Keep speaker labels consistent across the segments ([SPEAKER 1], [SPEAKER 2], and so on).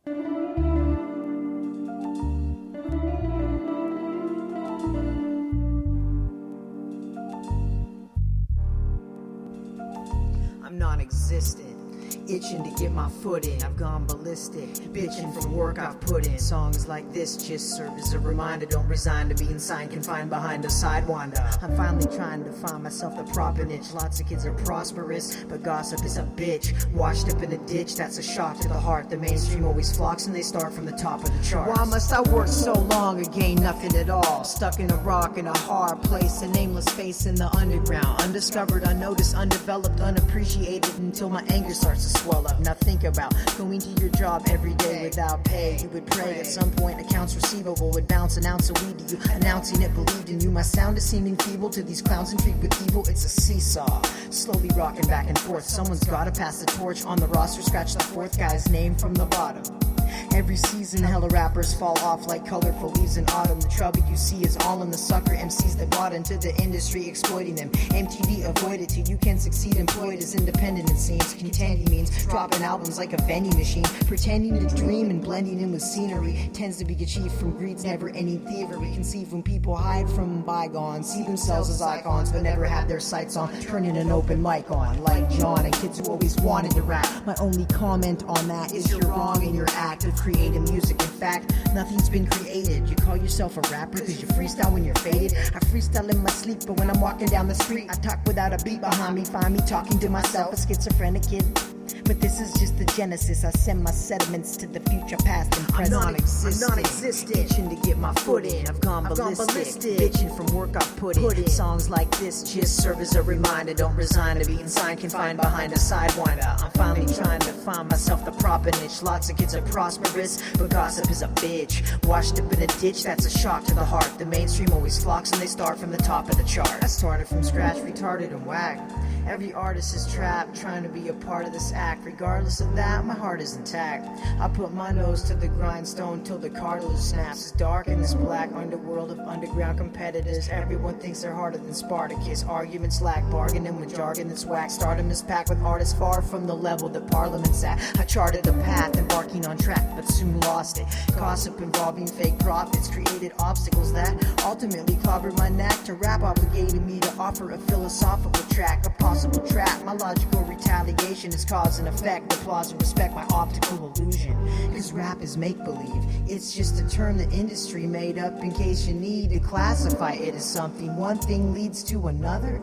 [SPEAKER 1] I'm non-existent, itching to get my foot in. I've gone ballistic, bitching from work I've put in. Songs like this just serve as a reminder. Don't resign to being signed, confined behind a sidewinder. I'm finally trying to find myself the proper niche. Lots of kids are prosperous, but gossip is a bitch. Washed up in a ditch, that's a shock to the heart. The mainstream always flocks and they start from the top of the charts. Why must I work so long and gain nothing at all? Stuck in a rock in a hard place, a nameless space in the underground. Undiscovered, unnoticed, undeveloped, unappreciated, until my anger starts to swell up. Now think about going to your job every day without pay. You would pray at some point accounts receivable would bounce an ounce of weed to you, announcing it believed in you. My sound is seeming feeble to these clowns intrigued with evil. It's a seesaw, slowly rocking back and forth. Someone's gotta pass the torch on the roster. Scratch the fourth guy's name from the bottom. Every season, hella rappers fall off like colorful leaves in autumn. The trouble you see is all in the sucker MCs that bought into the industry, exploiting them. MTV avoided till you can succeed, employed as independent it seems. Contending means dropping albums like a vending machine, pretending to dream and blending in with scenery. Tends to be achieved from greed's never-ending thievery. Conceive when people hide from bygones, see themselves as icons, but never have their sights on turning an open mic on. Like John and kids who always wanted to rap. My only comment on that is you're wrong in your act of creating music. In fact, nothing's been created. You call yourself a rapper because you freestyle when you're faded. I freestyle in my sleep, but when I'm walking down the street, I talk without a beat behind me. Find me talking to myself, a schizophrenic kid. But this is just the genesis. I send my sediments to the future, past and present. I'm non-existent, itching to get my foot in. I've gone ballistic, bitching from work I've put in. Songs like this just serve as a reminder. Don't resign to being signed, confined behind a sidewinder. I'm finally trying to find myself the proper niche. Lots of kids are prosperous, but gossip is a bitch. Washed up in a ditch, that's a shock to the heart. The mainstream always flocks and they start from the top of the chart. I started from scratch, retarded and whack. Every artist is trapped, trying to be a part of this act. Regardless of that, my heart is intact. I put my nose to the grindstone till the cartilage snaps. It's dark in this black underworld of underground competitors. Everyone thinks they're harder than Spartacus. Arguments lack bargaining with jargon that's whack. Stardom is packed with artists far from the level that Parliament's at. I charted a path, embarking on track, but soon lost it. Gossip involving fake profits created obstacles that ultimately clobbered my knack to rap, obligated me to offer a philosophical track, a possible trap. My logical retaliation is cause and effect. Applause and respect my optical illusion. Cause rap is make-believe. It's just a term the industry made up in case you need to classify it as something. One thing leads to another,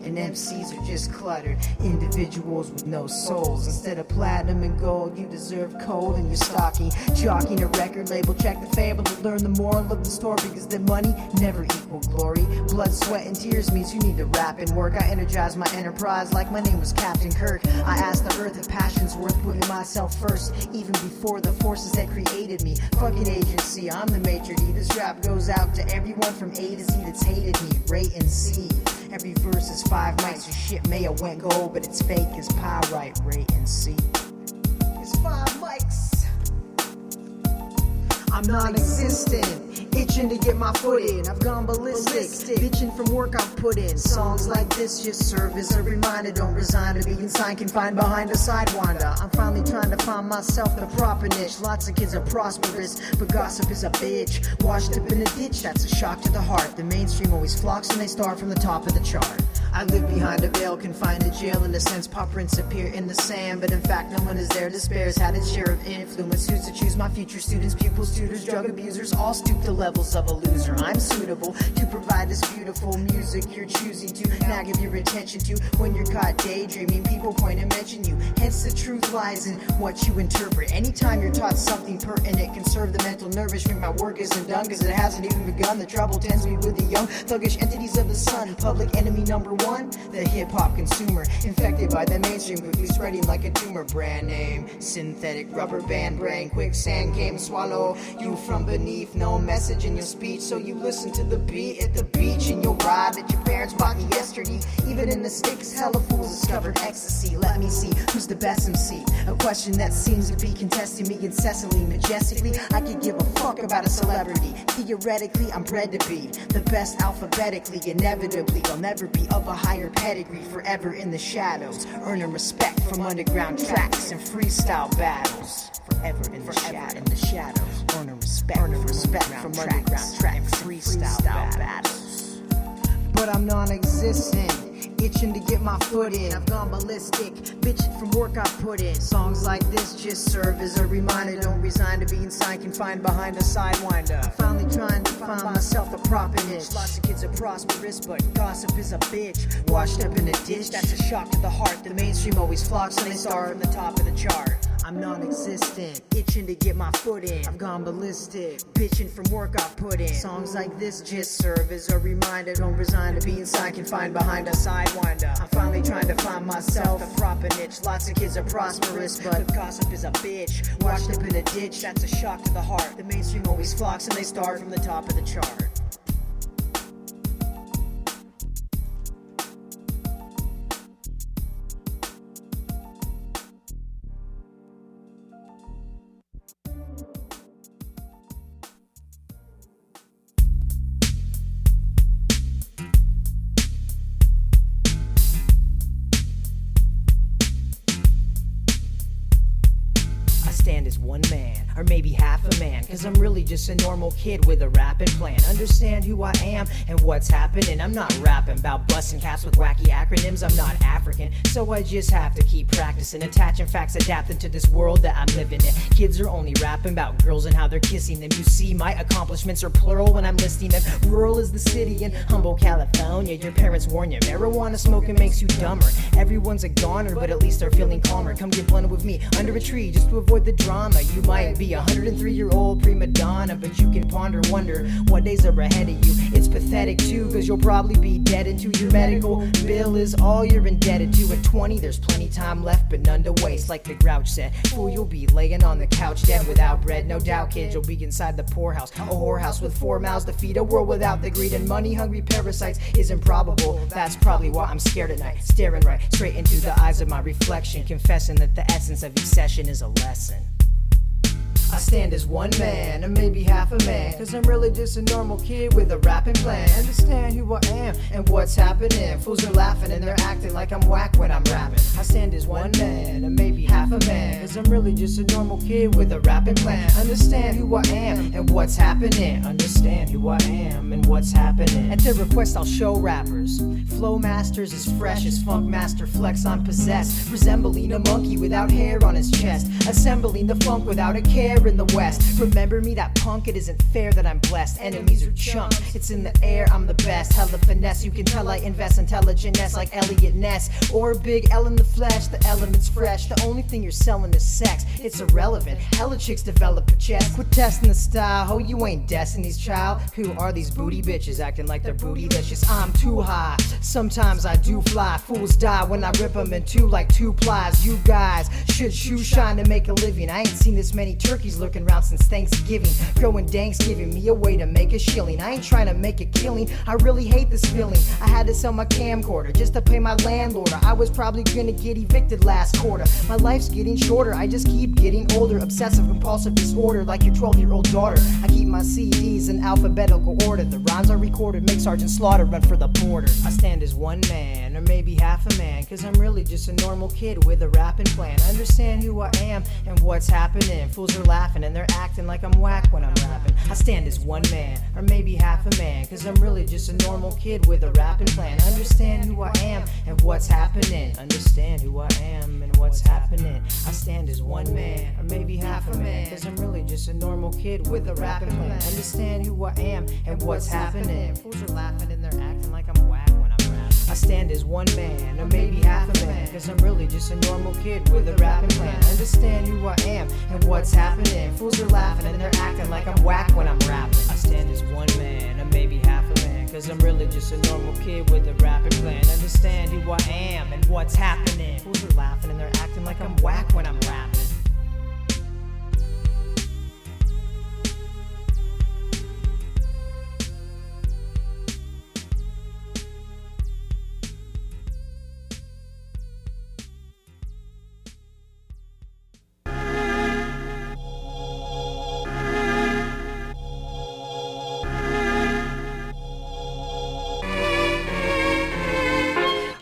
[SPEAKER 1] and MCs are just cluttered individuals with no souls. Instead of platinum and gold, you deserve coal in your stocking. Jockeying a record label, check the fable to learn the moral of the story, because the money never equal glory. Blood, sweat, and tears means you need to rap and work. I energize my enterprise like my name was Captain Kirk. I asked the earth if passion's worth putting myself first, even before the forces that created me. Fucking agency, I'm the maitre d'. This rap goes out to everyone from A to Z that's hated me. Rate and see. Every verse is 5 mics. Your shit may have went gold, but it's fake as pyrite. Rate and see. It's 5 mics. I'm non-existent, itching to get my foot in. I've gone ballistic, bitching from work I've put in. Songs like this just serve as a reminder. Don't resign to being signed, confined behind a sidewinder. I'm finally trying to find myself the proper niche. Lots of kids are prosperous, but gossip is a bitch. Washed up in a ditch, that's a shock to the heart. The mainstream always flocks and they start from the top of the chart. I live behind a veil, confined to jail. In a sense, paw prints appear in the sand, but in fact no one is there. Despair has had its share of influence. Who's to choose my future students, pupils, tutors, drug abusers, all stoop to levels of a loser. I'm suitable to provide this beautiful music you're choosing to now give your attention to. When you're caught daydreaming, people point and mention you. Hence the truth lies in what you interpret. Anytime you're taught something pertinent, conserve the mental nervous stream. My work isn't done cause it hasn't even begun. The trouble tends me with the young, thuggish entities of the sun. Public enemy number one, the hip-hop consumer, infected by the mainstream, quickly spreading like a tumor. Brand name, synthetic rubber band brain, quicksand came to swallow you from beneath. No message in your speech, so you listen to the beat at the beach, and you'll ride that your parents bought you yesterday. Even in the sticks, hella fools discovered ecstasy. Let me see who's the best MC, a question that seems to be contesting me incessantly, majestically. I could give a fuck about a celebrity. Theoretically, I'm bred to be the best alphabetically. Inevitably, I'll never be up a higher pedigree, forever in the shadows, earning respect from underground tracks and freestyle battles. Forever in the shadows, earning respect from underground tracks and freestyle battles. But I'm non-existent, itching to get my foot in. I've gone ballistic, bitching from work I put in. Songs like this just serve as a reminder. Don't resign to being signed, confined behind a sidewinder. Finally trying to find myself a proper niche. Lots of kids are prosperous, but gossip is a bitch. Washed up in a ditch, that's a shock to the heart. The mainstream always flocks and they start from the top of the chart. I'm non-existent, itching to get my foot in. I've gone ballistic, bitching from work I put in. Songs like this just serve as a reminder. Don't resign to being signed, confined behind a sidewinder. I'm finally trying to find myself a proper niche. Lots of kids are prosperous, but gossip is a bitch. Washed up in a ditch, that's a shock to the heart. The mainstream always flocks and they start from the top of the chart. Stand as one man, or maybe half a man, cause I'm really just a normal kid with a rapping plan. Understand who I am and what's happening. I'm not rapping about busting caps with wacky acronyms. I'm not African, so I just have to keep practicing, attaching facts, adapting to this world that I'm living in. Kids are only rapping about girls and how they're kissing them. You see, my accomplishments are plural when I'm listing them. Rural is the city in humble California. Your parents warn you, marijuana smoking makes you dumber. Everyone's a goner, but at least they're feeling calmer. Come get blunted with me under a tree just to avoid the drama. You might be a 103-year-old prima donna, but you can ponder, wonder what days are ahead of you. It's pathetic too, cause you'll probably be dead into your medical bill is all you're indebted to. At 20, there's plenty time left, but none to waste. Like the Grouch said, fool, you'll be laying on the couch dead without bread. No doubt, kids, you'll be inside the poorhouse, a whorehouse with 4 mouths to feed. A world without the greed and money-hungry parasites is improbable. That's probably why I'm scared at night, staring right straight into the eyes of my reflection, confessing that the essence of each session is a lesson. I stand as one man, or maybe half a man, cause I'm really just a normal kid with a rapping plan. Understand who I am and what's happening. Fools are laughing and they're acting like I'm whack when I'm rapping. I stand as one man, or maybe half a man, cause I'm really just a normal kid with a rapping plan. Understand who I am and what's happening. Understand who I am and what's happening. At their request I'll show rappers flow masters as fresh as Funk Master Flex. I'm possessed, resembling a monkey without hair on his chest, assembling the funk without a care in the West. Remember me, that punk, it isn't fair that I'm blessed. Enemies are chumps, it's in the air, I'm the best. Hella finesse, you can tell I invest intelligence like Elliot Ness, or Big L in the flesh. The element's fresh, the only thing you're selling is sex. It's irrelevant, hella chicks develop a chest. Quit testing the style, ho, you ain't Destiny's Child. Who are these booty bitches acting like they're bootylicious? I'm too high, sometimes I do fly. Fools die when I rip them in two like 2 plies. You guys should shoe shine to make a living. I ain't seen this many turkeys looking around since Thanksgiving. Growing danks, giving me a way to make a shilling. I ain't trying to make a killing, I really hate this feeling. I had to sell my camcorder just to pay my landlord. I was probably gonna get evicted last quarter. My life's getting shorter, I just keep getting older. Obsessive compulsive disorder like your 12-year-old daughter. I keep my CDs in alphabetical order. The rhymes I recorded make Sergeant Slaughter run for the border. I stand as one man, or maybe half a man, cause I'm really just a normal kid with a rapping plan. Understand who I am and what's happening. Fools are laughing and they're acting like I'm whack when I'm rapping. I stand as one man, or maybe half a man, cause I'm really just a normal kid with a rapping plan. Understand who I am and what's happening. Understand who I am and what's happening. I stand as one man, or maybe half a man, cause I'm really just a normal kid with a rapping plan. Understand who I am and what's happening. Fools are laughing and they're acting like I'm whack when I'm rapping. I stand as one man, or maybe half a man, cause I'm really just a normal kid with a rapping plan. Understand who I am and what's happening. Fools are laughing and they're acting like I'm whack when I'm rapping. I stand as one man, or maybe half a man, cause I'm really just a normal kid with a rapping plan. Understand who I am and what's happening. Fools are laughing and they're acting like I'm whack when I'm rapping.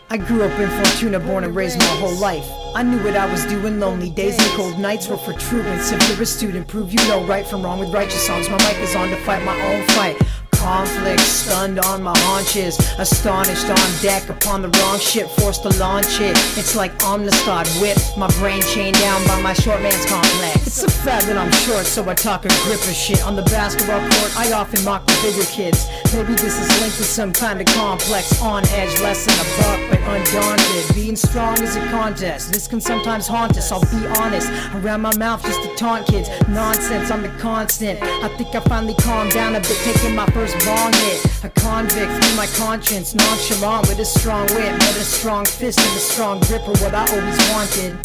[SPEAKER 1] I grew up in Fortuna, born and raised my whole life. I knew what I was doing, lonely days and cold nights were for truants. If you're a student, prove you know right from wrong with righteous songs. My mic is on to fight my own fight. Conflict, stunned on my haunches, astonished on deck upon the wrong ship, forced to launch it. It's like Omnistad whipped, my brain chained down by my short man's complex. It's a fact that I'm short, so I talk a grip of shit. On the basketball court, I often mock the bigger kids. Maybe this is linked to some kind of complex, on edge, less than a buck, but undaunted. Being strong is a contest, this can sometimes haunt us, I'll be honest. Around my mouth just to taunt kids, nonsense, I'm the constant. I think I finally calmed down a bit, taking my first bong hit. A convict through my conscience, nonchalant with a strong wit, but a strong fist and a strong grip are what I always wanted.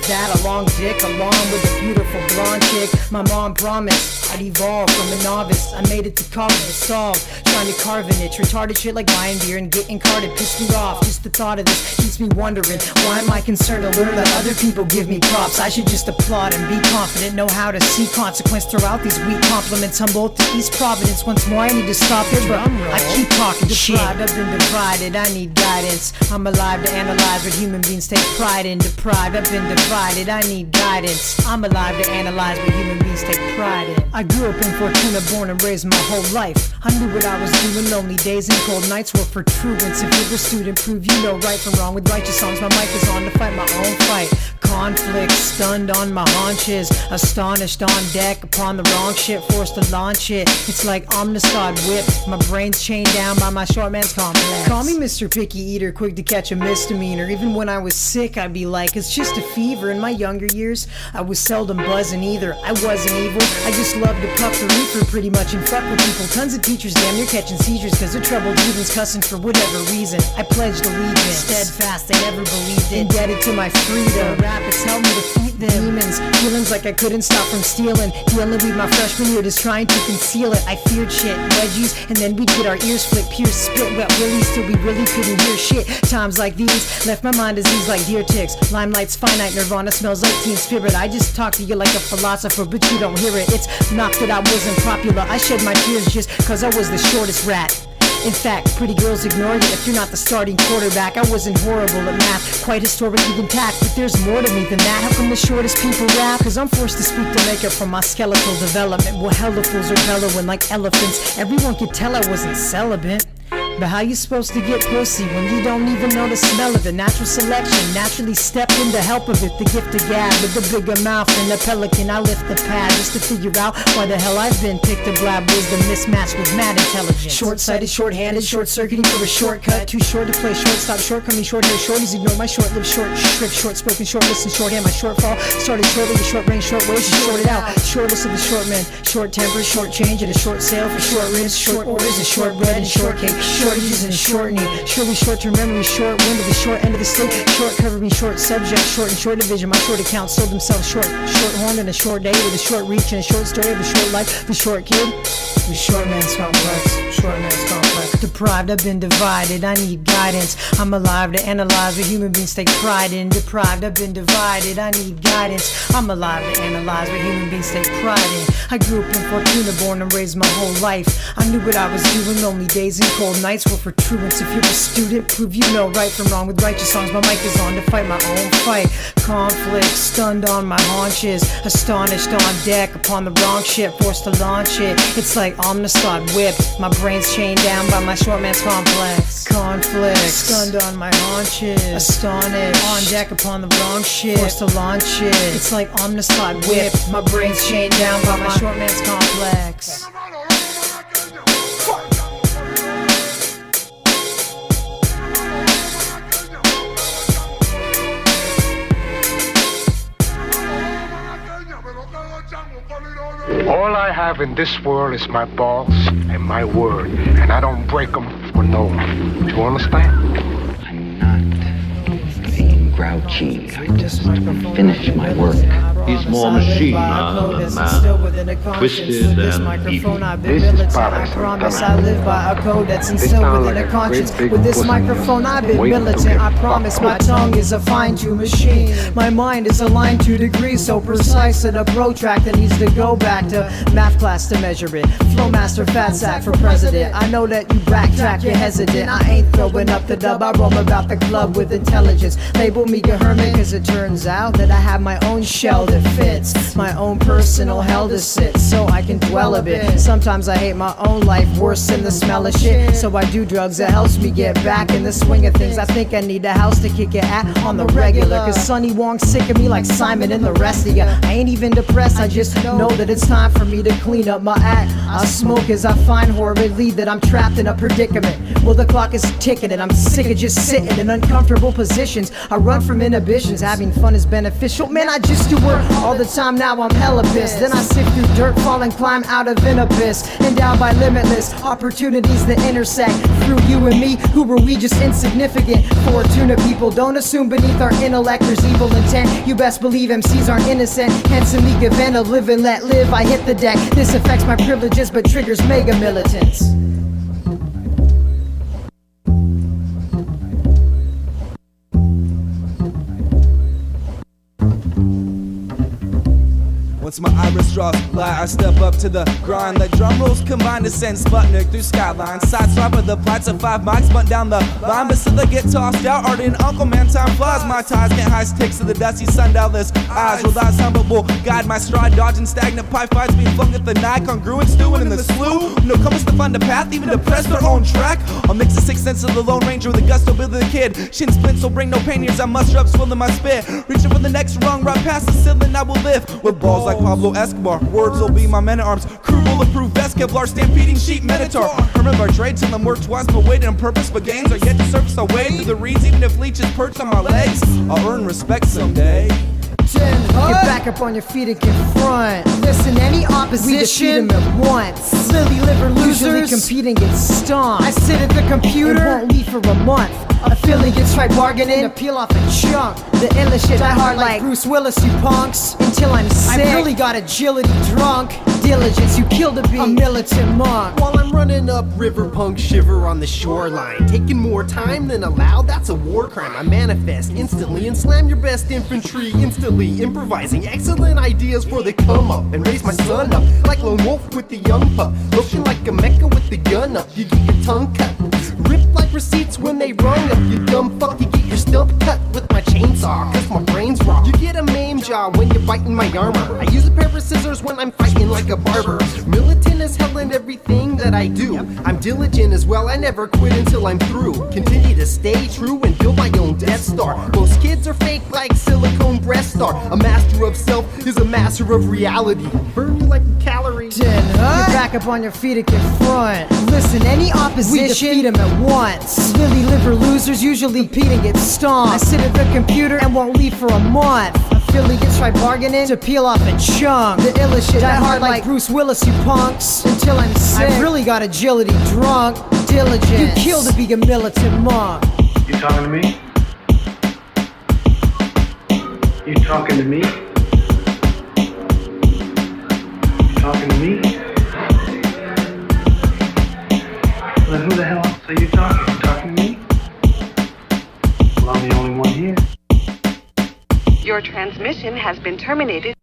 [SPEAKER 1] That a long dick along with a beautiful blonde chick. My mom promised I'd evolve from a novice. I made it to college to solve, trying to carve an itch. Retarded shit like buying beer and getting carded pissed me off. Just the thought of this keeps me wondering, why am I concerned to learn that other people give me props? I should just applaud and be confident, know how to see consequence throughout these weak compliments. Humboldt to East Providence, once more I need to stop it, but I keep talking shit. I've been divided, I need guidance. I'm alive to analyze what human beings take pride in. Deprived, I've been divided, I need guidance. I'm alive to analyze what human beings take pride in. I grew up in Fortuna, born and raised my whole life. I knew what I was doing, lonely days and cold nights were for truants. If you're a student, prove you know right from wrong with righteous songs. My mic is on to fight my own fight. Conflict, stunned on my haunches, astonished on deck upon the wrong ship, forced to launch it. It's like Omnistad whipped, my brain's chained down by my short man's complex. Call me Mr. Picky Eater, quick to catch a misdemeanor. Even when I was sick, I'd be like, it's just a fever. In my younger years, I was seldom buzzing either. I wasn't evil, I just loved to puff the reefer pretty much and fuck with people. Tons of teachers damn near catching seizures cause they're troubled heathens cussing for whatever reason. I pledged allegiance, steadfast, I never believed it. Indebted to my freedom, rapids helped me defeat them. Demons, feelings like I couldn't stop from stealing. Dealing with my freshman year, just trying to conceal it. I feared shit, wedgies, and then we'd get our ears flicked, pierced, spit wet willies till we really couldn't hear shit. Times like these left my mind diseased like deer ticks. Limelight's finite, Nirvana smells like Teen Spirit. I just talk to you like a philosopher, but you don't hear it. It's not that I wasn't popular, I shed my tears just cause I was the shortest rat. In fact, pretty girls ignore you if you're not the starting quarterback. I wasn't horrible at math, quite historically intact, but there's more to me than that. How come the shortest people rap? Cause I'm forced to speak to make up for my skeletal development. Well, hella fools are bellowing like elephants. Everyone could tell I wasn't celibate. But how you supposed to get pussy when you don't even know the smell of it? Natural selection, naturally stepped in to help of it. The gift of gab with the bigger mouth than the pelican. I lift the pad just to figure out why the hell I've been picked to blab wisdom mismatched with mad intelligence. Short-sighted, short-handed, short-circuiting for a shortcut. Too short to play shortstop, shortcoming, short-hair, shorties ignore my short-lived, short shrift, short-spoken, short-listen, shorthand. My shortfall started shortly with short-range, short waist, shorted out. Shortest of the short men, short temper, short change, and a short sale for short ribs, short orders, and short bread and short cake. Shortages and shortening, surely short-term memory, short wind of the short end of the stick, short covering, short subject, short and short division. My short accounts sold themselves short, short-horned in a short day with a short reach and a short story of a short life. The short kid, the short man's complex, short man's complex. Deprived, I've been divided, I need guidance. I'm alive to analyze what human beings take pride in. Deprived, I've been divided, I need guidance. I'm alive to analyze what human beings take pride in. I grew up in Fortuna, born and raised my whole life. I knew what I was doing, lonely days and cold nights were for truants. If you're a student, prove you know right from wrong with righteous songs. My mic is on to fight my own fight. Conflict, stunned on my haunches, astonished on deck upon the wrong ship, forced to launch it. It's like Omnistad whipped, my brain's chained down by my short man's complex. Conflict, stunned on my haunches, astonished on deck upon the wrong ship, forced to launch it. It's like Omnistad whipped, my brain's chained down by my short man's complex.
[SPEAKER 2] All I have in this world is my balls and my word, and I don't break them for no one. Do you understand?
[SPEAKER 3] I'm not being grouchy. I just finished my work. He's more machine now than man, twisted and evil.
[SPEAKER 2] This is Paris,
[SPEAKER 1] I promise I live by a code that's instilled within a conscience. With this microphone I've been militant. I promise my tongue is a fine-tuned machine. My mind is aligned 2 degrees, so precise that a protractor needs to go back to math class to measure it. Flowmaster fat sack for president. I know that you backtrack, you're hesitant. I ain't throwing up the dub, I roam about the club with intelligence. Label me a hermit, cause it turns out that I have my own shell that fits my own personal hell to sit, so I can dwell a bit. Sometimes I hate my own life worse than the smell of shit, so I do drugs that helps me get back in the swing of things. I think I need a house to kick it at on the regular, cause Sonny Wong's sick of me like Simon and the rest of ya. I ain't even depressed, I just know that it's time for me to clean up my act. I smoke as I find horridly that I'm trapped in a predicament. Well, the clock is ticking and I'm sick of just sitting in uncomfortable positions. I run from inhibitions, having fun is beneficial. Man, I just do work all the time, now I'm hella pissed. Then I sift through dirt, fall and climb out of an abyss, endowed by limitless opportunities that intersect through you and me. Who were we, just insignificant? Fortuna people don't assume beneath our intellect there's evil intent. You best believe MCs aren't innocent, hence in the event of live and let live, I hit the deck. This affects my privileges but triggers mega militants.
[SPEAKER 4] Once my iris draws light, I step up to the grind. Let drum rolls combine to send Sputnik through skylines. Side swipe of the plates of 5 mics, bunt down the line. But still they get tossed out, Art and Uncle Man, time flies. My ties get high sticks to the dusty sundial-less eyes. Roll out sound but will guide my stride, dodging stagnant pie fights. Being flung at the night, congruent stewing in the slough. No compass to find a path, even to press their own track. I'll mix the sixth sense of the Lone Ranger with the gusto build of the kid. Shin splints so bring no pain, years I muster up, swilling my spit. Reaching for the next rung, right past the ceiling I will lift. With balls like Pablo Escobar, words will be my men-at-arms. Crew bulletproof vest, Kevlar stampeding sheep minotaur. Hermit of our trade till I'm worked twice, but waiting on purpose. But gains are yet to surface. I wade through the reeds, even if leeches perch on my legs. I'll earn respect someday.
[SPEAKER 1] Get back up on your feet and confront. Listen, any opposition, we defeat them at once. Lily liver losers, usually compete and get stomped. I sit at the computer and won't leave for a month. Affiliates try bargaining to peel off a chunk. The illest shit I hard like Bruce Willis, you punks. Until I'm sick, I really got agility drunk. Diligence, you killed to be a militant monk.
[SPEAKER 5] While I'm running up river, punk shiver on the shoreline. Taking more time than allowed, that's a war crime. I manifest instantly and slam your best infantry instantly. Improvising excellent ideas for the come up. And raise my son up like Lone Wolf with the young pup. Looking like a mecha with the gun up. You get your tongue cut. Ripped like receipts when they rung up. You dumb fuck, you get your stump cut with my chainsaw, cause my brain's raw. You get a maim jaw when you're biting my armor. I use a pair of scissors when I'm fighting like a barber. Militant as hell in everything that I do. I'm diligent as well, I never quit until I'm through. Continue to stay true and build my own Death Star. Most kids are fake like silicone breast star. A master of self is a master of reality. Burn you like a calorie.
[SPEAKER 1] Get back up on your feet and confront. Listen, any opposition, we defeat them at once. Lily liver losers usually compete and get stomped. I sit at the computer and won't leave for a month. Affiliates try bargaining to peel off a chunk. The illest shit I hard like Bruce Willis, you punks. Until I'm sick, I really got agility drunk. Diligence, you kill to be a militant monk.
[SPEAKER 6] You talking to me? You talking to me? You talking to me? Well, then who the hell else are you talking? You talking to me? Well, I'm the only one here.
[SPEAKER 7] Your transmission has been terminated.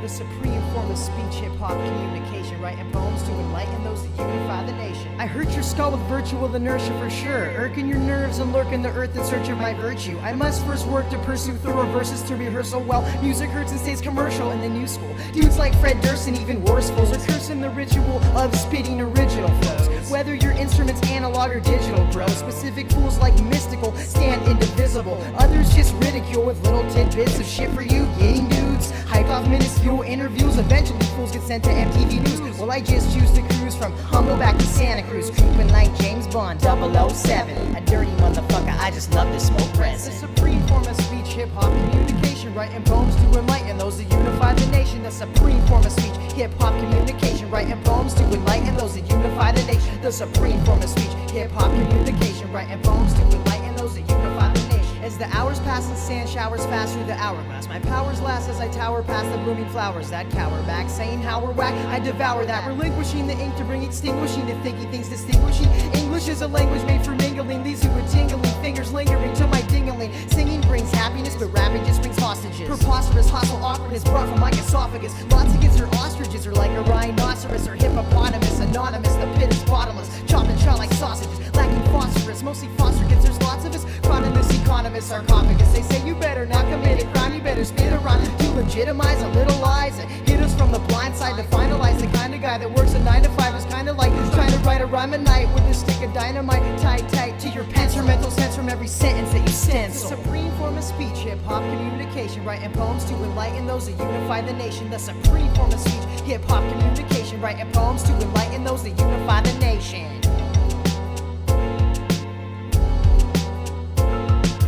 [SPEAKER 1] The supreme form of speech, hip-hop communication, writing poems to enlighten those that unify the nation. I hurt your skull with virtual inertia for sure, irking your nerves and lurking the earth in search of my virtue. I must first work to pursue thorough verses to rehearsal well. Music hurts and stays commercial in the new school. Dudes like Fred Durst and even worse fools are cursing the ritual of spitting original flows. Whether your instrument's analog or digital, bro. Specific fools like mystical stand indivisible. Others just ridicule with little tidbits of shit for you. Getting dudes hyped off minuscule interviews. Eventually fools get sent to MTV News. Well, I just choose to cruise from Humble back to Santa Cruz, creeping like James Bond 007. A dirty motherfucker, I just love to smoke resin. The supreme form of speech, hip-hop communication, writing poems to enlighten those that unify the nation. The supreme form of speech, hip-hop communication, writing poems to enlighten those that unify the nation. The supreme form of speech, hip-hop communication, writing poems to enlighten those that unify the nation. As the hours pass and sand showers fast through the hourglass, my powers last as I tower past the blooming flowers that cower back, saying how we're whack. I devour that, relinquishing the ink to bring extinguishing, to thinking things distinguishing. English is a language made for mingling, leaves you with tingling fingers lingering to my dingling. Singing brings happiness, but rapping just brings hostages. Preposterous, hostile awkwardness brought from my esophagus. Lots of kids are ostriches, or like a rhinoceros, or hippopotamus. Anonymous, the pit is bottomless, chopped and shot like sausages, lacking phosphorus, mostly foster kids. There's lots of us, chronomus, economist, sarcophagus. They say you better not commit a crime, you better spit around to legitimize a little lies that hit us from the blind side to finalize. The kind of guy that works a 9 to 5 is kind of like trying to write a rhyme at night with a stick of dynamite tied tight to your pants. Your mental sense from every sentence that you stencil. The supreme form of speech, hip-hop communication, writing poems to enlighten those that unify the nation. The supreme form of speech, hip-hop communication, writing poems to enlighten those that unify the nation.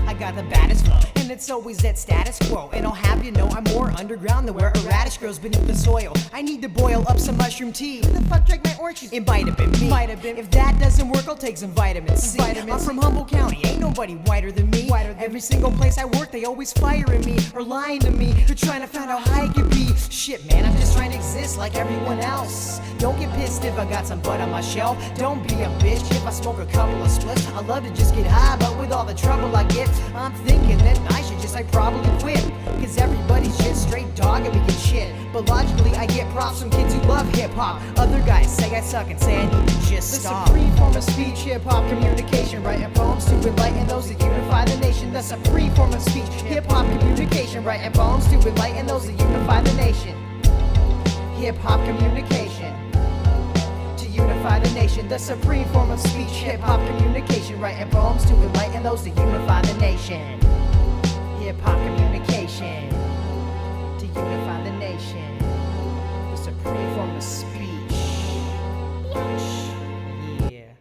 [SPEAKER 1] I got the baddest flow, and it's always that status quo. And I'll have you know I'm more underground than where a radish grows beneath the soil. I need to boil up some mushroom tea. Who the fuck drank my orange juice? It might have been me. Might have been. If that doesn't work, I'll take some vitamin C. I'm from Humboldt County, ain't nobody whiter than me. Every single place I work, they always firing me or lying to me. They're trying to find out how I could be. Shit, man, I'm just trying to exist like everyone else. Don't get pissed if I got some butt on my shelf. Don't be a bitch if I smoke a couple of spliffs. I love to just get high, but with all the trouble I get, I'm thinking that I should just probably quit. Cause everybody's just straight dogging me and shit. But logically I get props from kids who love hip-hop. Other guys say I suck and say I need to just stop. The supreme form of speech, hip-hop communication, writing poems to enlighten those that unify the nation. The supreme form of speech, hip-hop communication, writing poems to enlighten those that unify the nation. Hip-hop communication to unify the nation. The supreme form of speech, hip-hop communication, writing poems to enlighten those that unify the nation. Hip-hop communication to unify the nation. The supreme form of speech. Yeah.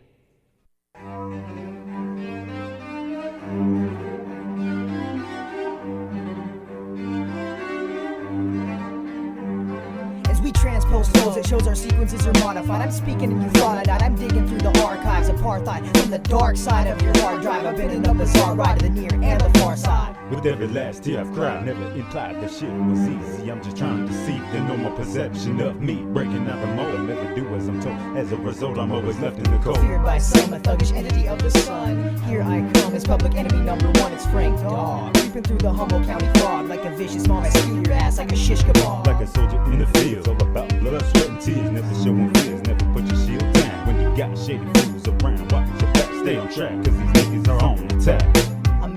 [SPEAKER 1] As we transpose flows, it shows our sequences are modified. I'm speaking and you thought I died. I'm digging through the archives, apartheid from the dark side of your hard drive. I've been in a bizarre ride to the near and the far side.
[SPEAKER 8] With every last tear I've cried, never implied that shit was easy. I'm just trying to deceive the normal perception of me, breaking out the mold. I'll never do as I'm told. As a result, I'm always left in the cold.
[SPEAKER 1] Feared by some, a thuggish entity of the sun. Here I come, as public enemy number one. It's Frank Dog, creeping through the Humboldt County fog like a vicious mom. I steal your ass like a shish kebab.
[SPEAKER 8] Like a soldier in the field, all about blood, sweat, and tears. Never showing fears, never put your shield down. When you got shady fools around, watch your back, stay on track, cause these niggas are on attack.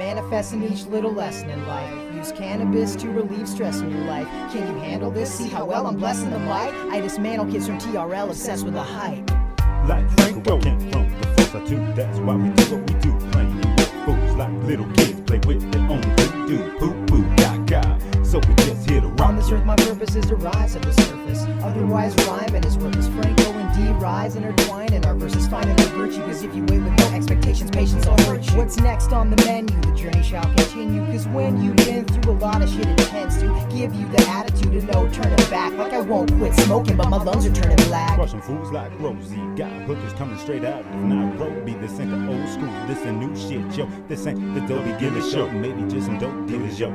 [SPEAKER 1] Manifesting each little lesson in life. Use cannabis to relieve stress in your life. Can you handle this? See how well I'm blessing the mic? I dismantle kids from TRL obsessed with the hype.
[SPEAKER 8] Like Franco, I came from the force I too. That's why we do what we do. Playing you with fools like little kids play with their own voodoo. Poo-poo, gaga. So we just here to rock.
[SPEAKER 1] On this earth my purpose is to rise to the surface. Otherwise rhyming is worthless. Franco and D rise intertwine in our verses, finding their virtue. Cause if you wait with no expectations, patience will hurt you. What's next on the menu? The journey shall continue. Cause when you've been through a lot of shit, it tends to give you the attitude to no turning back. Like I won't quit smoking, but my lungs are turning black.
[SPEAKER 8] Crushing fools like Rosie. Got hookers coming straight out of Nairobi. This ain't the old school, this a new shit, yo. This ain't the Dobie Gillis show. Maybe just some dope dealers, yo.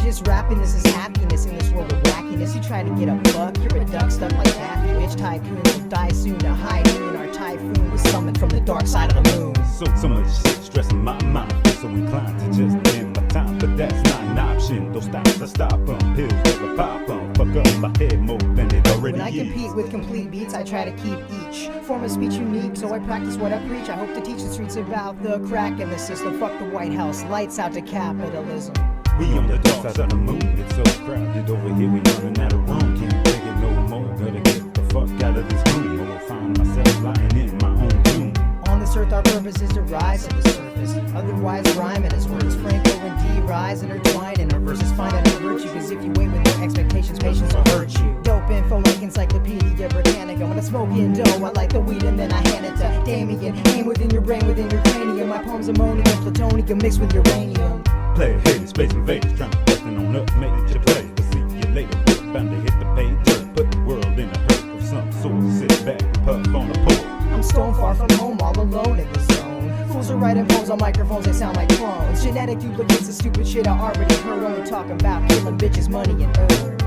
[SPEAKER 1] Just rapping, this is happiness in this world of wackiness. You try to get a buck, you're a duck stuck like Daffy. Bitch tycoons will die soon to high noon. Our typhoon was summoned from the dark side of the moon.
[SPEAKER 8] So much shit stressing my mind. I feel so inclined to just end my time, but that's not an option. Those stops I stop on, pills never pop on. Fuck up my head more than it already is.
[SPEAKER 1] When I compete with complete beats, I try to keep each form of speech unique. So I practice what I preach. I hope to teach the streets about the crack in the system. Fuck the White House, lights out to capitalism.
[SPEAKER 8] We on the dark side of the moon, it's so crowded over here, we running out of room. Can't take it no more, gotta get the fuck out of this room, or I'll find myself lying in my own tomb.
[SPEAKER 1] On this earth our purpose is to rise to the surface. Otherwise rhyming is words. Franco and D rise intertwine in our verses, find out their virtue. Cause if you wait with no expectations, patience will hurt you. Dope info like Encyclopedia Britannica. When I smoke in dough, I light the weed and then I hand it to Damien. Aim within your brain, within your cranium. My poems ammonium, plutonium mixed with uranium.
[SPEAKER 8] Play haters, space invaders, trying to bustin' on up, make it your play. But see you later, we're bound to hit the pay dirt. Put the world in a hurt of some sort. Sit back and puff on a pull.
[SPEAKER 1] I'm stone far from home, all alone in the zone. Fools Also writing poems on microphones, they sound like clones. Genetic duplicates the stupid shit I already heard. Only talking about killing bitches, money, and earth.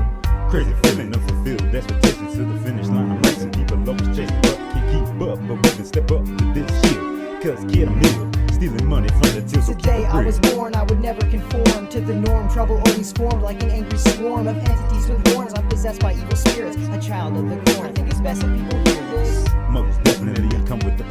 [SPEAKER 8] Crazy feeling of fulfilled expectations to the finish line. I'm racing, people always chasing, but can't keep up. But we can step up to this shit, cause get a meal, stealing money from the till. So
[SPEAKER 1] today I was born, I would never conform to the norm. Trouble always formed like an angry swarm of entities with horns. I'm possessed by evil spirits, a child of the corn. I think it's best that people hear this.
[SPEAKER 8] Most definitely, I come with the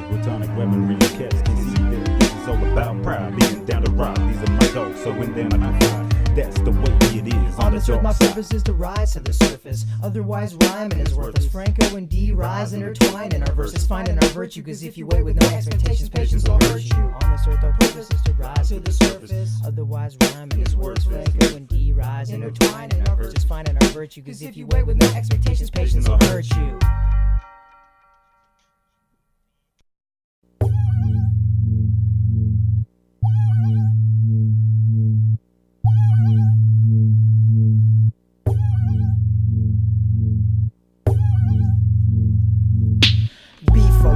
[SPEAKER 8] platonic weaponry. Cats can see that this is all about pride, being down to rob. These are my dogs, so when they're not fine, that's the way it is.
[SPEAKER 1] On this earth, my purpose is to rise to the surface. Otherwise, rhyming is worthless. Franco and D rise intertwined in our verses, finding our virtue. Cause if you wait with no expectations, patience will hurt you. On this earth, our purpose is to rise to the surface. Otherwise, rhyming is worthless. Franco and D rise intertwined in our verses, finding our virtue. Cause if you wait with no expectations, patience will hurt you.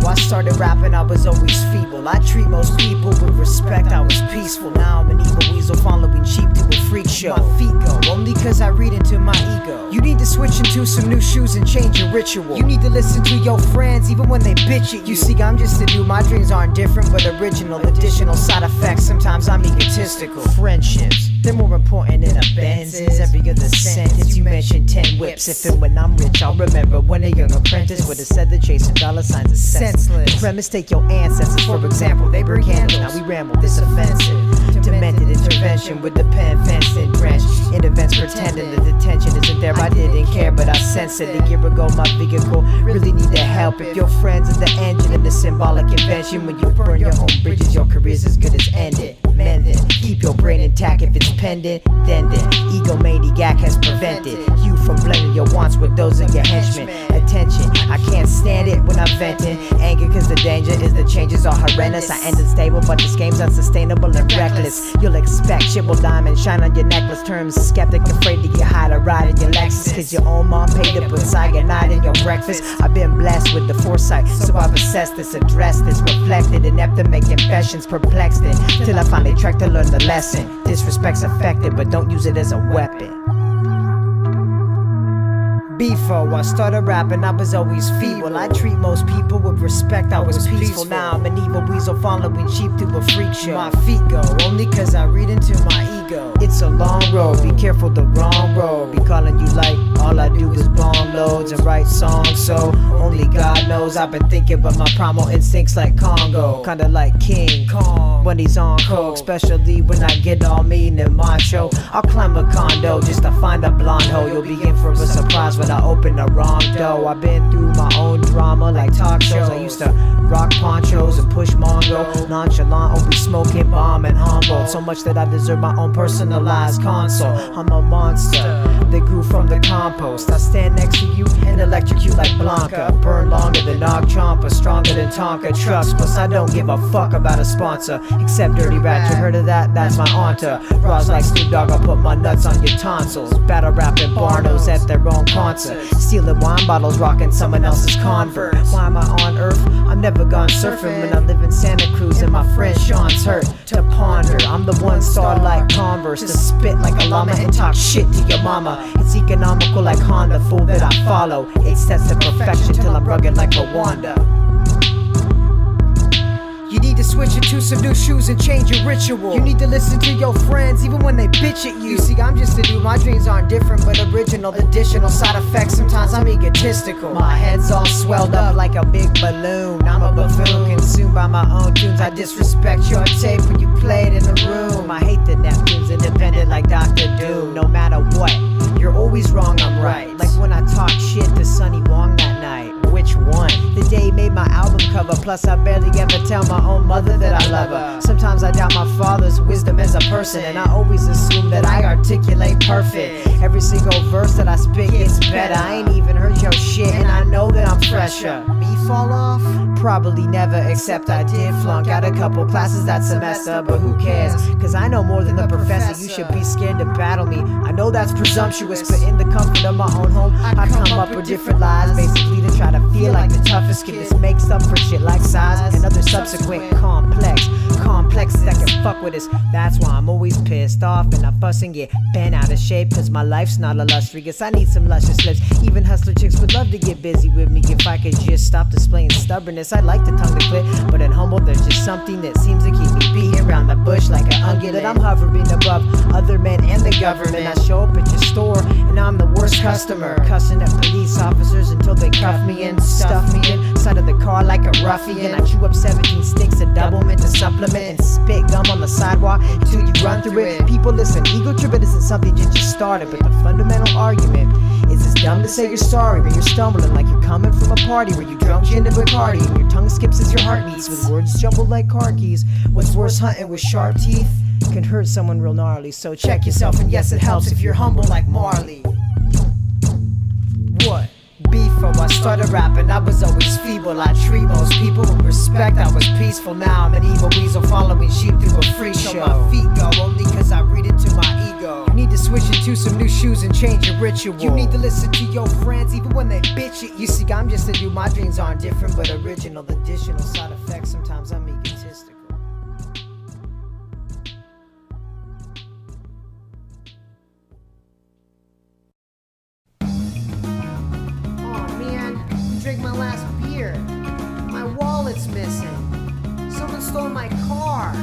[SPEAKER 1] I started rapping, I was always feeble. I treat most people with respect, I was peaceful. Now I'm an evil weasel following sheep to a freak show. My feet go, only cause I read into my ego. You need to switch into some new shoes and change your ritual. You need to listen to your friends even when they bitch at you. See, I'm just a dude, my dreams aren't different but original. Additional side effects, sometimes I'm egotistical. Friendships, they're more important than a Benz's. Every other sentence you mention 10 whips. If and when I'm rich, I'll remember when a young apprentice would have said that chasing dollar signs is senseless. The premise, take your ancestors for example. They burn candles, now we ramble, this offensive. Demented intervention with the pen fenced and drenched. In events pretending the detention isn't there. I didn't care, but I sensed it. A year ago, my vehicle really needed help. If your friends are the engine in the symbolic invention, when you burn your own bridges, your career's as good as ended. Mend it, keep your brain intact. If it's pending, then the egomaniac has prevented you from blending your wants with those of your henchmen. Attention, I can't stand it when I'm venting anger, cause the danger is the changes are horrendous. I ended stable, but this game's unsustainable and reckless. You'll expect shit will diamond shine on your necklace. Terms skeptic, afraid to get high to ride in your Lexus, cause your own mom paid to put cyanide in your breakfast. I've been blessed with the foresight, so I've assessed this, addressed this, reflected, inept to make confessions, perplexed it, till I finally tracked to learn the lesson. Disrespect's effective, but don't use it as a weapon. Before I started rapping, I was always feeble. I treat most people with respect, I was peaceful. Now I'm an evil weasel following sheep to a freak show. My feet go, only cause I read into my ego. It's a long road, be careful the wrong road. Be calling you like all I do is bomb loads and write songs, so only God knows. I've been thinking about my primal instincts like Congo, kinda like King Kong when he's on coke. Especially when I get all mean and macho, I'll climb a condo just to find a blonde hoe. You'll be in for a surprise when I open the wrong door. I've been through my own drama like talk shows. I used to rock ponchos and push Mongo, nonchalant, always smoking bomb and humble. So much that I deserve my own personalized console. I'm a monster that grew from the compost. I stand next to you and electrocute like Blanca. Burn longer than Og Champa, stronger than Tonka trucks. Plus I don't give a fuck about a sponsor, except Dirty Rat. You heard of that? That's my aunta. Raws like Snoop Dogg, I'll put my nuts on your tonsils. Battle rapping Barnos at their own concert. Stealing wine bottles, rocking someone else's Converse. Why am I on earth? I'm never gone surfing when I live in Santa Cruz and my friend Sean's hurt. To ponder, I'm the one star like Converse. To spit like a llama and talk shit to your mama. It's economical like Honda, fool that I follow. 8 steps to perfection till I'm rugged like Rwanda. You need to switch into some new shoes and change your ritual. You need to listen to your friends even when they bitch at you. See, I'm just a dude, my dreams aren't different but original. Additional side effects, sometimes I'm egotistical. My head's all swelled up like a big balloon. I'm a buffoon, consumed by my own tunes. I disrespect your tape when you play it in the room. I hate the Neptunes, independent like Dr. Doom. No matter what, you're always wrong, I'm right. Like when I talk shit to Sonny Wong that night. Which one? The day he made my album cover. Plus I barely ever tell my own mother that I love her. Sometimes I doubt my father's wisdom as a person, and I always assume that I articulate perfect. Every single verse that I spit gets better. I ain't even heard your shit, and I know that I'm fresher. Me fall off? Probably never, except I did flunk out a couple classes that semester. But who cares? Cause I know more than the professor. You should be scared to battle me. I know that's presumptuous, but in the comfort of my own home, I come up with different lies, basically to try to feel like the toughest kid. This makes up for shit like size and other subsequent complexes that can fuck with us. That's why I'm always pissed off and I fuss and get bent out of shape, cause my life's not illustrious. I need some luscious lips. Even hustler chicks would love to get busy with me if I could just stop displaying stubbornness. I like to tongue the clip, but in humble there's just something that seems to keep me beating around the bush like an ungulate. I'm hovering above other men and the government. I show up at your store and I'm the worst customer, cussing at police officers until they cuff me and stuff me inside of the car like a ruffian. I chew up 17 sticks of double mint to supplement and spit gum on the sidewalk until you run through it. People listen, ego tripping isn't something you just started, but the fundamental argument is it's dumb to say you're sorry when you're stumbling like you're coming from a party where you drunk gin and Bacardi and your tongue skips as your heart beats with words jumbled like car keys. What's worse, hunting with sharp teeth can hurt someone real gnarly. So check yourself, and yes, it helps if you're humble like Marley. What? Before I started rapping, I was always feeble. I treat most people with respect. I was peaceful. Now I'm an evil weasel following sheep through a freak show. My feet go only cause I read it to my ego. You need to switch into some new shoes and change your ritual. You need to listen to your friends even when they bitch it. You see, I'm just a dude. My dreams aren't different but original. Additional side effects. Sometimes I'm egotistical. Drink my last beer. My wallet's missing. Someone stole my car.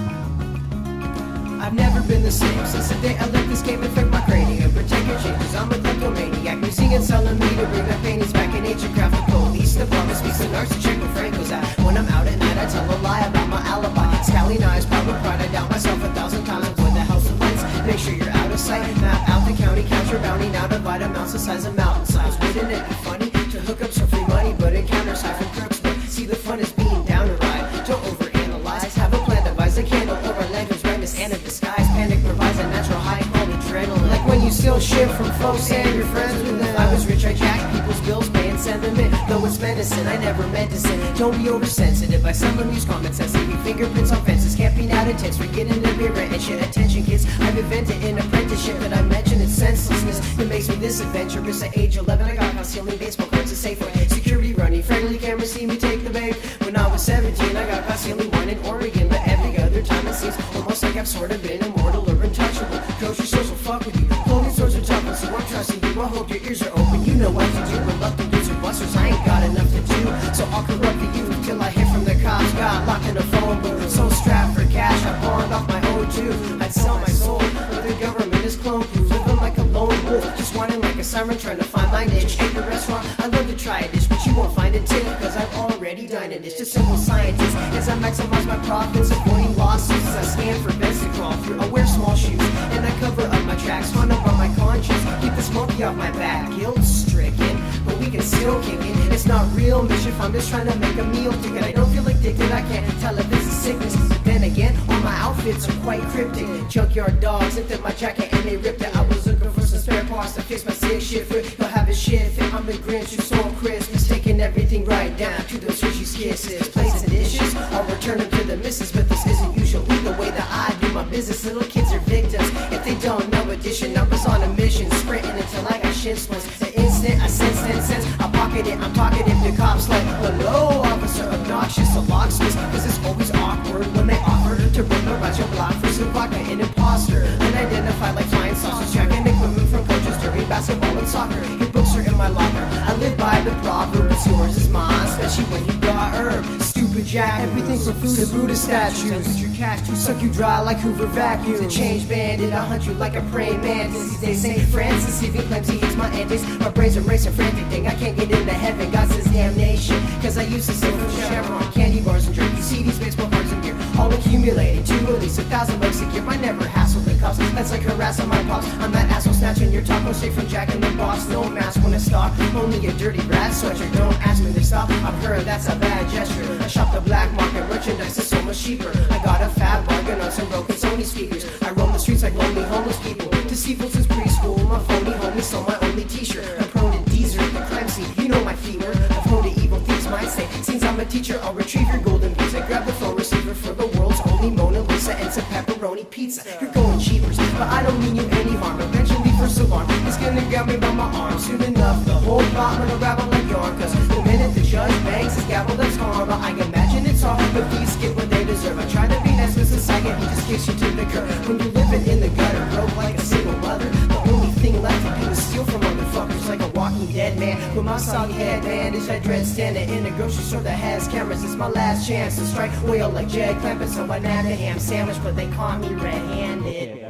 [SPEAKER 1] I've never been the same since the day I left this game. Affect my cranium, protect your changes. I'm a kleptomaniac, using and selling me to bring my paintings back in ancient craft. The police department speaks to nurse to check where Franco's at. When I'm out at night, I tell a lie about my alibi. Scally eyes, proud of pride. I doubt myself 1,000 times. Avoid the house of lights. Make sure you're out of sight. Map out the county, count your bounty. Now divide amounts the size of mountainsides. Wouldn't it be funny to hook up some free money, but encounter from crooks? But see, the fun is being down to ride. Don't overanalyze. Have a plan, devise a candle or a language brightness and a disguise. Panic provides a natural high called adrenaline. Like when you steal shit from folks and you're friends with them. I was rich, I jacked people's bills, pay and send them in. Though it's medicine, I never meant to sin. Don't be oversensitive. I seldom use common sense. Leaving fingerprints on fences. Camping out intense. Forgetting to be rent and shit. Attention, kids. I've invented an apprenticeship that I mentioned. It's senselessness that makes me this adventurous. At age 11, I got concealing baseball cards to safe for security running. Friendly cameras see me take the bait. When I was 17, I got concealing one in Oregon. But every other time it seems almost like I've sort of been immortal or untouchable. Grocery stores will fuck with you. Clothing stores are tough, so I'm trusting you. I hope your ears are open. You know what to do. Reluctant dudes or busters, I ain't got enough to do. So I'll corrupt the youth till I hear from the cops. Got locked in a phone booth, so strapped for cash. I pawned off my O2. I'd sell my soul, but the government is clone proof. Living like a lone wolf, just whining like a siren, trying to find my niche. At the restaurant, I love to try a dish, but you won't find it too, cause I've already done it. It's just simple scientist, as I maximize my profits, avoiding lawsuits. As I scan for beds to crawl through, I wear small shoes, and I cover up my tracks, run up on my conscience, keep this monkey off my back. Guilt stricken, but we can still kick it. It's not real mischief, I'm just trying to make a meal ticket. I don't feel addicted, I can't tell if this is sickness. But then again, all my outfits are quite cryptic. Junkyard dogs zipped in my jacket and they ripped it. I was looking for some spare parts to fix my sick shit fit. You'll have a shit fit, I'm the Grinch who's so Christmas, taking everything right down to those fishy skisses. Plates and dishes, I'll return them to the missus, but this isn't usually the way that I do my business. Little kids are victims if they don't know addition. I was on a mission, sprinting until I got shin splints. The instant I sense 10 cents, I pocket it, I'm talkative to cops like, hello officer, obnoxious, a locksmith, cause it's always awkward when they offer to burglarize your block for some vodka, an imposter, unidentified like flying saucers, tracking equipment from coaches during basketball and soccer. Your books are in my locker, I live by the proverb, it's yours is mine, especially when you got herb. Stupid jack, everything from food to Buddha statues. With your cash to suck you dry like Hoover vacuum. The change bandit, I'll hunt you like a praying mantis. These days St. Francis even claims he hates my antics. My brains are racing frantic, thing I can't get into heaven. God says damnation, cause I used to sing from Chevron, candy bars and drinking CDs, baseball cards and beer, all accumulating to at least $1,000 a year. I never hassle the cops, that's like harassing my pops. I'm that asshole snatching your taco straight from Jack in the Box. No mask when I stalk, only a dirty rat sweatshirt. Don't ask me to stop, I've heard that's a bad gesture. I shop the black market merchandise is so much cheaper. I got a fat bargain on some broken Sony speakers. I roam the streets like lonely homeless people, deceitful since preschool. My phony homie This on my only t-shirt. I'm prone to desert, the crime scene. You know my fever. I'm prone to evil thieves might say. Since I'm a teacher, I'll retrieve your golden visa. Grab the phone receiver for the world's only Mona Lisa and some pepperoni pizza. You're going cheapers, but I don't mean you any harm. Eventually, first alarm, he's gonna grab me by my arm. Soon enough, the whole plot will unravel like yarn. Cause the minute the judge bangs his gavel, that's karma. I imagine it's hard, but thieves get what they deserve. I try to be nice with society, he just kicks you to the curb. When you're living in the gutter, broke like a single mother, the only thing left to do is steal from motherfuckers like a walking dead man. With my soggy headband, is that dread standing in a grocery store that has cameras. It's my last chance to strike oil like Jed Clampett. So I nabbed a ham sandwich, but they call me red-handed.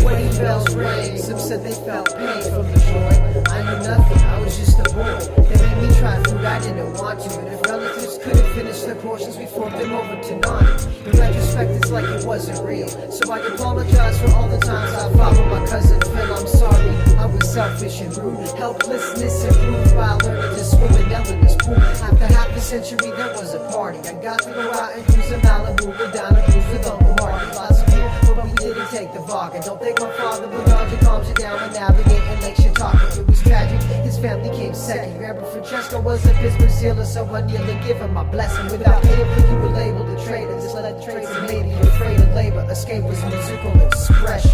[SPEAKER 1] Wedding bells rang, some said they felt pain from the joy. I knew nothing, I was just a boy. They made me try food I didn't want to, and if relatives couldn't finish their portions, we formed them over to none. In retrospect, it's like it wasn't real, so I apologize for all the times I followed my cousin Phil. I'm sorry, I was selfish and rude. Helplessness improved by learning to swim in Eleanor's pool. After half a century, there was a party. I got to go out and cruise in Malibu, go down a cruise with Uncle Marty. Lots of beer, but we didn't take the vodka. Don't think my father would nod you, calms you down and navigate and Lake Chautauqua. It was tragic, his family came second. Grandpa Francesco was a Pittsburgh Steeler, so I nearly give him my blessing. Without paper, you were labeled a traitor. Just let the traits that made you afraid of labor. Escape was musical expression.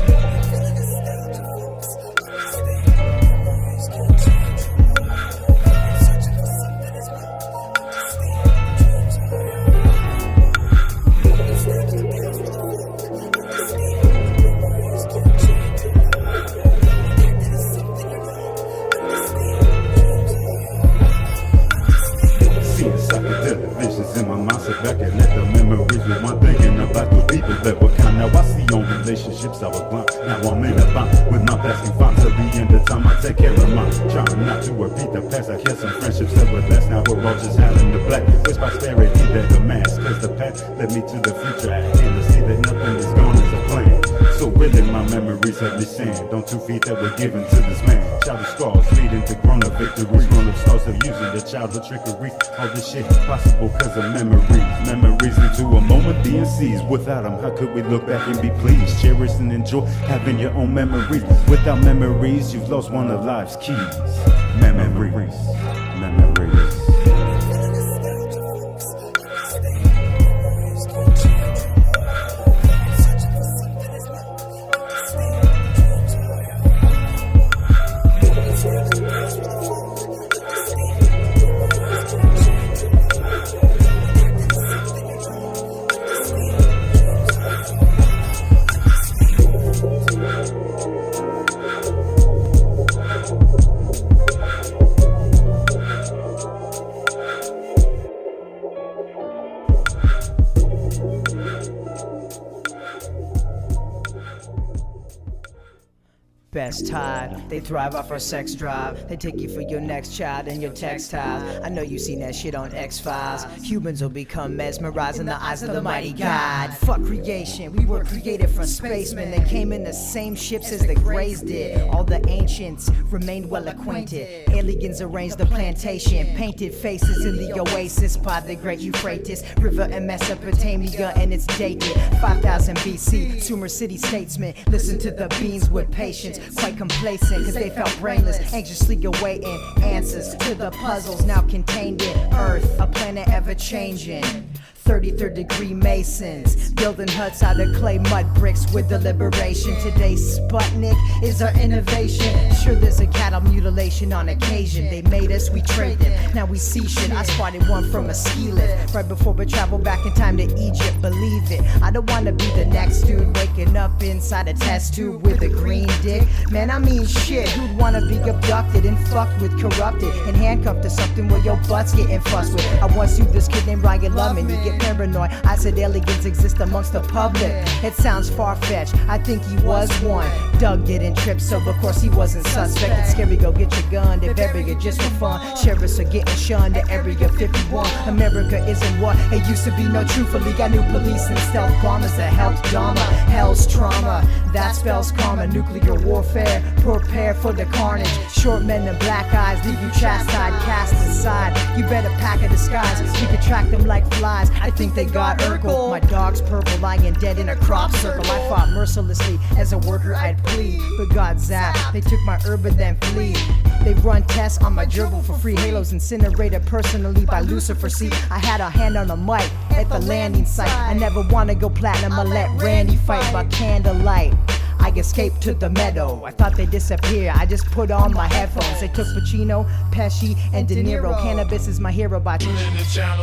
[SPEAKER 8] In my mind, sit back and let the memories be one thinking about the people that were kind. Now I see on relationships I was blind. Now I'm in a bind with my past and fine. Till the end of time I take care of mine. Trying not to repeat the past. I hear some friendships that were last. Now we're all just having the black. Which prosperity that the mask. Cause the past led me to the future. And to see that nothing is gone as a plan. So really my memories have me sand on 2 feet that were given to this man. Childish scars leading to grown-up victories. Grown-up stars are using their childhood trickery. All this shit possible cause of memories. Memories into a moment being seized. Without them, how could we look back and be pleased? Cherish and enjoy having your own memories. Without memories, you've lost one of life's keys. Memories. Memories.
[SPEAKER 1] Best Tide, they thrive off our sex drive. They take you for your next child and your textiles. I know you seen that shit on X-Files. Humans will become mesmerized in the eyes of the mighty God. Fuck creation, we were created from spacemen. They came in the same ships as the Greys did. All the ancients remained well acquainted. Aliens arranged the plantation, painted faces in the oasis by the great Euphrates River in Mesopotamia, and it's dated 5000 BC. Sumer city statesmen listen to the beans with patience. Quite complacent, cause they felt brainless, anxiously awaiting answers to the puzzles now contained in Earth, a planet ever changing. 33rd degree masons building huts out of clay mud bricks with deliberation. Today's Sputnik is our innovation. Sure, there's a cattle mutilation on occasion. They made us, we trade them. Now we see shit. I spotted one from a ski lift right before we travel back in time to Egypt. Believe it, I don't wanna be the next dude waking up inside a test tube with a green dick. Man, I mean shit. Who'd wanna be abducted and fucked with, corrupted and handcuffed to something where your butt's getting fussed with? I once knew this kid named Ryan Lubman. He get paranoid. I said aliens exist amongst the public. It sounds far-fetched, I think he was one. Doug didn't trip, so of course he wasn't suspect. It's scary, go get your gun, they bury it just for fun. Sheriffs are getting shunned to Area 51. America isn't what it used to be, no truthfully. Got new police and stealth bombers that helped Dharma. Hell's trauma, that spells karma. Nuclear warfare, prepare for the carnage. Short men and black eyes leave you chastised, cast aside. You better pack a disguise, we could track them like flies. I think they got Urkel. My dog's purple, lying dead in a crop circle. I fought mercilessly, as a worker I'd plead, but got zapped, they took my herb and then flee. They run tests on my gerbil for free. Halos incinerated personally by Lucifer. See, I had a hand on the mic at the landing site. I never wanna go platinum, I let Randy fight by candlelight. I escaped to the meadow, I thought they'd disappear, I just put on my headphones. They took Pacino, Pesci, and De Niro. Cannabis is my hero by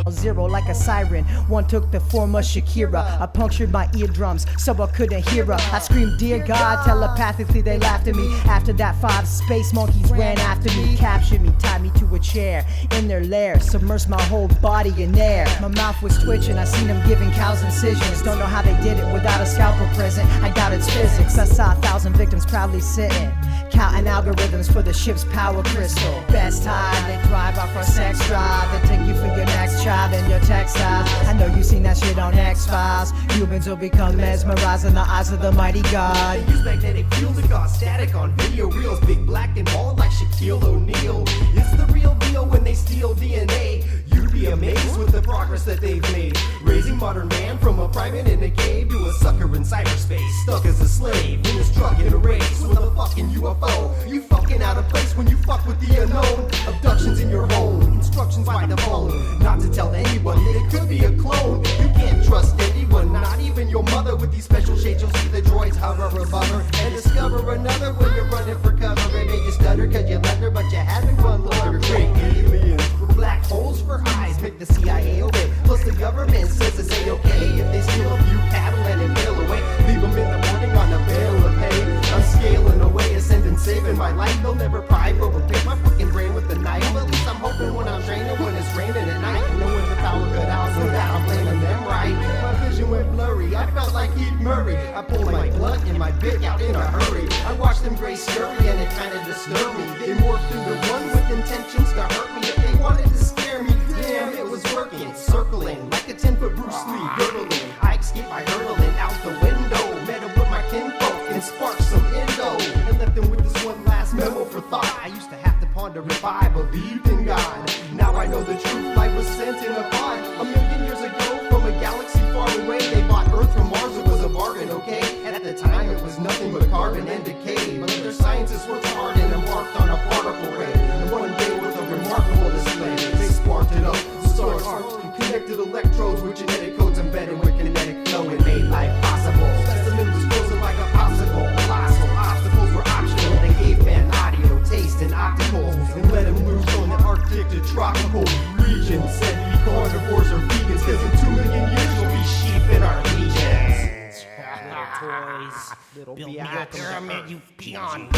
[SPEAKER 1] zero like a siren. One took the form of Shakira. I punctured my eardrums so I couldn't hear her. I screamed, dear God, telepathically they laughed at me. After that 5 space monkeys ran after me, captured me, tied me to a chair in their lair, submersed my whole body in air. My mouth was twitching, I seen them giving cows incisions. Don't know how they did it without a scalpel present, I doubt it's physics. I saw 1,000 victims proudly sitting, counting algorithms for the ship's power crystal. Best time, they thrive off our sex drive. They take you for your next child and your textiles. I know you seen that shit on X-Files. Humans will become mesmerized in the eyes of the mighty God.
[SPEAKER 5] They use magnetic fields and got static on video reels. Big black and bald like Shaquille O'Neal. It's the real deal when they steal DNA. You'd be amazed with the progress that they've made. Raising modern man from a primate in a cave to a sucker in cyberspace, stuck as a slave in his truck in a race with a fucking UFO. You fucking out of place when you fuck with the unknown. Abductions in your home, instructions by the phone. Not to tell anybody, it could be a clone. You can't trust anyone, not even your mother. With these special shades you'll see the droids hover above her and discover another when you're running for cover. It made you stutter cause you left her, but you haven't run longer. Great aliens with black holes for eyes make the CIA obey. Plus the government says it's a-okay if they steal a few cattle and impale away. Leave them in the morning on a bale of hay. I'm scaling away, ascending, saving my life. They'll never pry, overpick my fucking brain with a knife. At least I'm hoping when I'm training, when it's raining at night. Knowing the power cut out, so that I'm blaming them right. My vision went blurry, I felt like Heath Murray. I pulled my blunt and my big out in a hurry. I watched them gray scurry and it kinda disturbed me. They morphed into one with intentions to hurt me. If they wanted to scare me, damn, it was working. Circling like a 10-foot Bruce Lee, gurgling. I escaped by hurtling out the window. Met up with my kinfolk and sparked some endo. And left them with this one last memo for thought. I used to have to ponder if I believed in God. Now I know the truth, life was sent in a pod. 1,000,000 years ago from a galaxy far away. They bought Earth from Mars, it was a bargain, okay? At the time it was nothing but carbon and decay. But their scientists worked hard and embarked on a particle ray. And one day with a remarkable display, they sparked it up, stars and connected electrodes with genetic codes embedded with kinetic flow and made life possible. Specimen was frozen like a popsicle. Colossal obstacles were optional. They gave man audio, taste, and opticals and let him loose on the Arctic to tropical regions. Said we carnivores or vegans, cause in 2 million years we'll be sheep in our regions. Little toys, little build me a pyramid, you peon.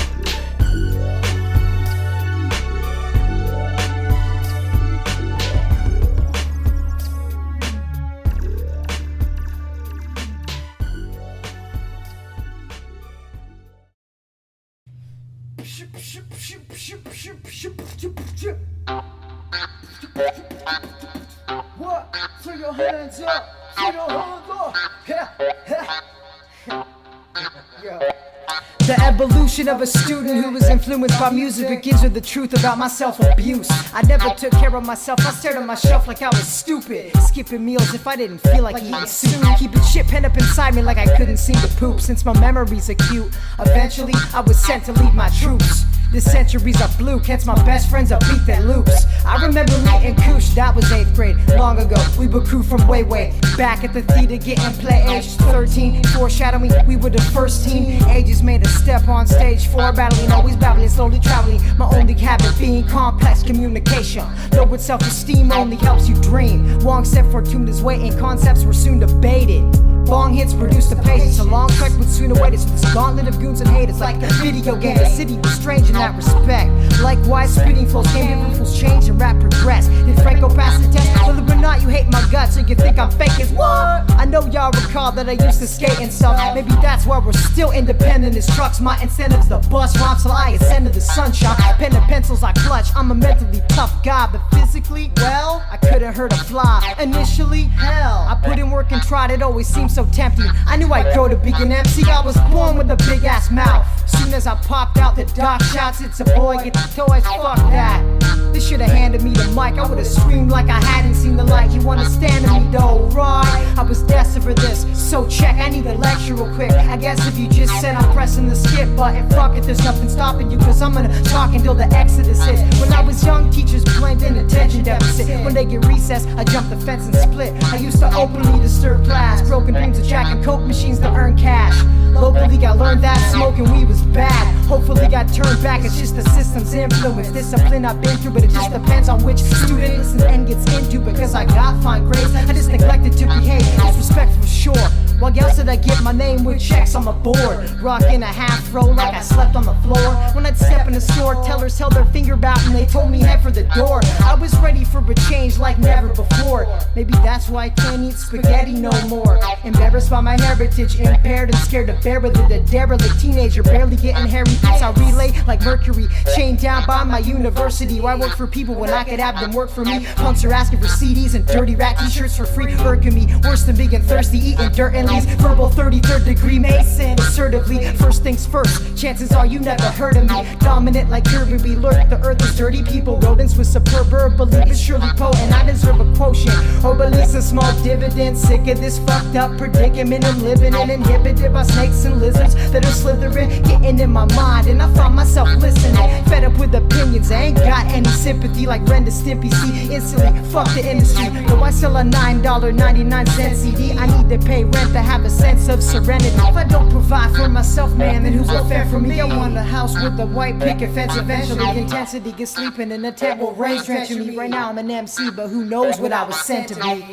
[SPEAKER 1] What? Throw your hands up! Throw your hands up! Yeah. The evolution of a student who was influenced by music begins with the truth about my self-abuse. I never took care of myself, I stared at my shelf like I was stupid. Skipping meals if I didn't feel like eating soup. Keeping shit pent up inside me like I couldn't seem to poop. Since my memories acute, eventually I was sent to lead my troops. The centuries are blue, hence my best friend's a beat that loops. I remember meeting Koosh, that was 8th grade. Long ago, we were crew from way back at the theater getting play aged 13. Foreshadowing, we were the first team. Ages made a step on stage 4, battling, always battling, slowly traveling. My only habit being complex communication. Lowered self-esteem only helps you dream. Wong said fortune is waiting, concepts were soon debated. Long hits produced the pages, a long trek would soon await us. This gauntlet of goons and haters like a video game. The city was strange in that respect. Likewise, spitting flows came, different fools changed and rap progressed. Did Franco pass the test? Well, the not, you hate my guts, so you think I'm fake as what? I know y'all recall that I used to skate and stuff. Maybe that's why we're still independent as trucks. My incentive's the bus rhymes till I ascend to the sunshine. Pen and pencils I clutch, I'm a mentally tough guy. But physically, well, I couldn't hurt a fly. Initially, hell, I put in work and tried, it always seemed so tempting. I knew I'd grow to be an MC, I was born with a big ass mouth. Soon as I popped out, the doc shouts, it's a boy, get the toys, fuck that. They should've handed me the mic, I would've screamed like I hadn't seen the light. You understand me though, right? I was destined for this, so check, I need a lecture real quick. I guess if you just said I'm pressing the skip button, fuck it, there's nothing stopping you, cause I'm gonna talk until the exodus hits. When I was young, teachers blamed in attention deficit. When they get recess, I jump the fence and split. I used to openly disturb class, broken dreams of jacking coke machines to earn cash. Locally, I learned that smoking weed was bad. Hopefully got turned back, it's just the system's influence. Discipline I've been through, but it just depends on which student listens and gets into. Because I got fine grades, I just neglected to behave. Disrespect for sure. While else did I get my name with checks on the board? Rocking a half roll like I slept on the floor. When I'd step in the store, tellers held their finger out and they told me head for the door. I was ready for a change like never before. Maybe that's why I can't eat spaghetti no more. Embarrassed by my heritage, impaired and scared to bear with it. A derelict teenager, barely getting hairy beats. I relay like Mercury, chained down by my university. Why work for people when I could have them work for me? Punks are asking for CDs and dirty rat t-shirts for free. Irking me, worse than being thirsty, eating dirt and leaves. Verbal 33rd degree Mason, assertively. First things first, chances are you never heard of me. Dominant like Kirby, lurk, the earth is dirty. People, rodents with superb belief is surely potent. I deserve a quotient, or at least a small dividend. Sick of this fucked up predicament I'm living in, inhibited by snakes and lizards that are slithering, getting in my mind, and I find myself listening. Fed up with opinions, I ain't got any sympathy like Ren to Stimpy. See, instantly, fuck the industry. Though I sell a $9.99 CD, I need to pay rent to have a sense of serenity. If I don't provide for myself, man, then who's will fend for me? I want a house with a white picket fence eventually. Intensity, get sleeping in a tent will rain drenching me. Right now I'm an MC, but who knows what I was sent to be.